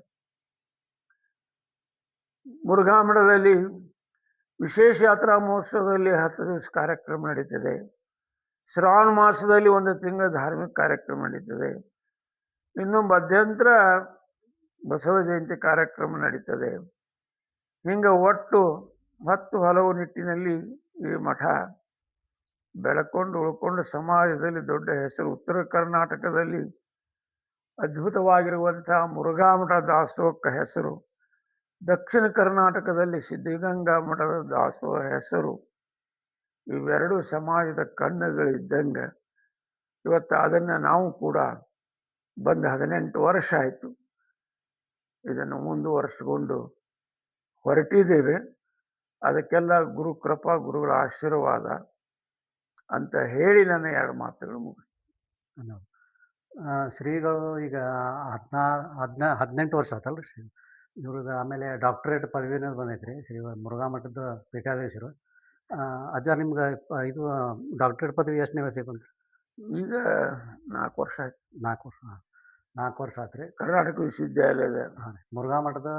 ಮುರುಘಾ ಮಠದಲ್ಲಿ ವಿಶೇಷ ಯಾತ್ರಾ ಮಹೋತ್ಸವದಲ್ಲಿ 10 ದಿವಸ ಕಾರ್ಯಕ್ರಮ ನಡೀತದೆ. ಶ್ರಾವಣ ಮಾಸದಲ್ಲಿ ಒಂದು ತಿಂಗಳ ಧಾರ್ಮಿಕ ಕಾರ್ಯಕ್ರಮ ನಡೀತದೆ. ಇನ್ನು ಮಧ್ಯಂತರ ಬಸವ ಜಯಂತಿ ಕಾರ್ಯಕ್ರಮ ನಡೀತದೆ. ಹಿಂಗೆ ಒಟ್ಟು 10 ಹಲವು ನಿಟ್ಟಿನಲ್ಲಿ ಈ ಮಠ ಬೆಳಕೊಂಡು ಉಳ್ಕೊಂಡು ಸಮಾಜದಲ್ಲಿ ದೊಡ್ಡ ಹೆಸರು. ಉತ್ತರ ಕರ್ನಾಟಕದಲ್ಲಿ ಅದ್ಭುತವಾಗಿರುವಂತಹ ಮುರುಘಾ ಮಠ ದಾಸೋಹಕ್ಕೆ ಹೆಸರು, ದಕ್ಷಿಣ ಕರ್ನಾಟಕದಲ್ಲಿ ಸಿದ್ಧಗಂಗಾ ಮಠದ ದಾಸೋಹ ಹೆಸರು. ಇವೆರಡು ಸಮಾಜದ ಕಣ್ಣುಗಳಿದ್ದಂಗೆ ಇವತ್ತು ಅದನ್ನು ನಾವು ಕೂಡ ಬಂದು 18 ವರ್ಷ ಆಯಿತು ಇದನ್ನು ಮುಂದುವರಿಸಿಕೊಂಡು ಹೊರಟಿದ್ದೇವೆ. ಅದಕ್ಕೆಲ್ಲ ಗುರು ಕೃಪಾ, ಗುರುಗಳ ಆಶೀರ್ವಾದ ಅಂತ ಹೇಳಿ ನನ್ನ 2 ಮಾತುಗಳು ಮುಗಿಸ್ತೀನಿ. ಶ್ರೀಗಳು ಈಗ 18 ವರ್ಷ ಆತಲ್ರಿ ಶ್ರೀ ಇವ್ರದ್ದು. ಆಮೇಲೆ ಡಾಕ್ಟರೇಟ್ ಪದವಿನೂ ಬಂದೈತ್ರಿ ಶ್ರೀ ಮುರುಘಾ ಮಠದ ಪೀಠಾಧೀಶರು. ಅಜ್ಜ ನಿಮ್ಗೆ ಇದು ಡಾಕ್ಟರೇಟ್ ಪದವಿ ಎಷ್ಟನೇ ವಯಸ್ಸಿಗೆ ಬಂತು? ಈಗ 4 ವರ್ಷ ಆಯ್ತು. 4 ವರ್ಷ ಆಯ್ತು ರೀ. ಕರ್ನಾಟಕ ವಿಶ್ವವಿದ್ಯಾಲಯದ ಮುರುಘಾ ಮಠದ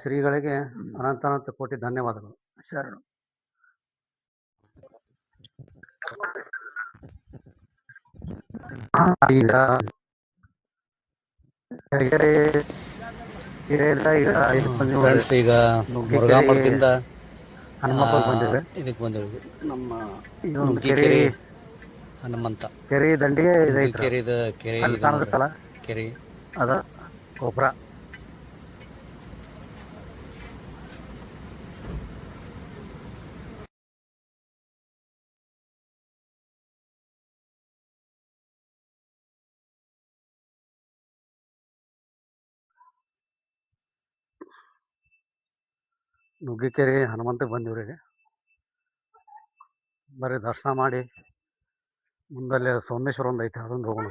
ಶ್ರೀಗಳಿಗೆ ಅನಂತ ಕೋಟಿ ಧನ್ಯವಾದಗಳು. ಶರಣ. ಈಗ ಫ್ರೆಂಡ್ಸ್, ಈಗ ಮುರುಘಾ ಮಠದಿಂದ ಹನುಮಪ್ಪಗೆ ಬಂದಿದೆ. ಇದಕ್ಕೆ ಬಂದಿದ್ವಿ. ನಮ್ಮ ಇದೊಂದು ಕೆರೆ ಹನುಮಂತ ಕೆರೆ ದಂಡಿಗೆ ಇದೈತ್ರಿ. ಕೆರೆದ ಕೆರೆ ಅಲ್ಲಿ ಕಾಣುತ್ತಲ್ಲ ಕೆರೆ ಅದ ಗೊಬ್ಬರ. ನುಗ್ಗಿಕೆರೆ ಹನುಮಂತಕ್ಕೆ ಬಂದಿವ್ರಿಗೆ. ಬರೀ ದರ್ಶನ ಮಾಡಿ ಮುಂದಲ್ಲಿ ಸೋಮೇಶ್ವರ ಒಂದು ಐತೆ, ಅದೊಂದು ಹೋಗೋಣ.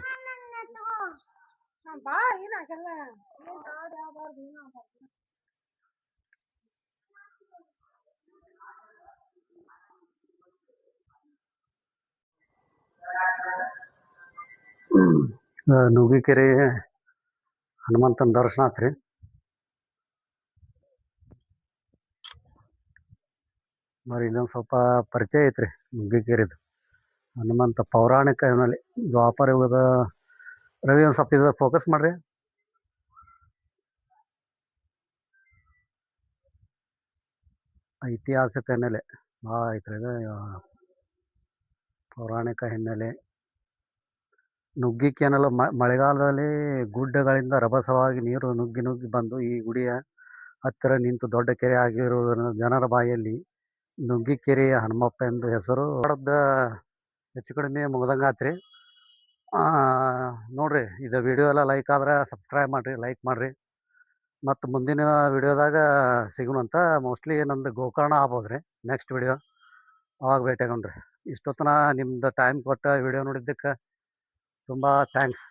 ನುಗ್ಗಿಕೆರೆ ಹನುಮಂತನ ದರ್ಶನ ಆತ್ರಿ. మరి ಇನ್ನೊಂದು ಸ್ವಲ್ಪ ಪರಿಚಯ ಐತ್ರಿ ನುಗ್ಗಿಕೆರೆದು. ಹನುಮಂತ ಪೌರಾಣಿಕ ಇವನಲ್ಲಿ ದ್ವಾಪರ ಯುಗದ. ರವಿ ಒಂದು ಸ್ವಲ್ಪ ಇದು ಫೋಕಸ್ ಮಾಡ್ರಿ. ಐತಿಹಾಸಿಕ ಹಿನ್ನೆಲೆ ಭಾಳ ಐತ್ರಿ ಇದು. ಪೌರಾಣಿಕ ಹಿನ್ನೆಲೆ. ನುಗ್ಗಿಕೆ ಅನ್ನಲು ಮಳೆಗಾಲದಲ್ಲಿ ಗುಡ್ಡಗಳಿಂದ ರಭಸವಾಗಿ ನೀರು ನುಗ್ಗಿ ನುಗ್ಗಿ ಬಂದು ಈ ಗುಡಿಯ ಹತ್ತಿರ ನಿಂತು ದೊಡ್ಡ ಕೆರೆ ಆಗಿರುವುದರಿಂದ ಜನರ ಬಾಯಲ್ಲಿ ನುಗ್ಗಿಕೆರೆಯ ಹನುಮಪ್ಪ ಎಂದು ಹೆಸರು. ಹೆಚ್ಚು ಕಡಿಮೆ ಮುಗ್ದಂಗಾತ್ರಿ. ನೋಡ್ರಿ, ಇದು ವಿಡಿಯೋ ಎಲ್ಲ ಲೈಕ್ ಆದ್ರೆ ಸಬ್ಸ್ಕ್ರೈಬ್ ಮಾಡಿರಿ, ಲೈಕ್ ಮಾಡಿರಿ. ಮತ್ತು ಮುಂದಿನ ವಿಡಿಯೋದಾಗ ಸಿಗೋಣಂತ. ಮೋಸ್ಟ್ಲಿ ನಂದು ಗೋಕರ್ಣ ಆಗ್ಬೋದ್ರಿ ನೆಕ್ಸ್ಟ್ ವಿಡಿಯೋ. ಅವಾಗ ಭೇಟಿಯಾಗೋಣ್ರಿ. ಇಷ್ಟೊತ್ತನ ನಿಮ್ದು ಟೈಮ್ ಕೊಟ್ಟು ವಿಡಿಯೋ ನೋಡಿದ್ದಕ್ಕೆ ತುಂಬ ಥ್ಯಾಂಕ್ಸ್.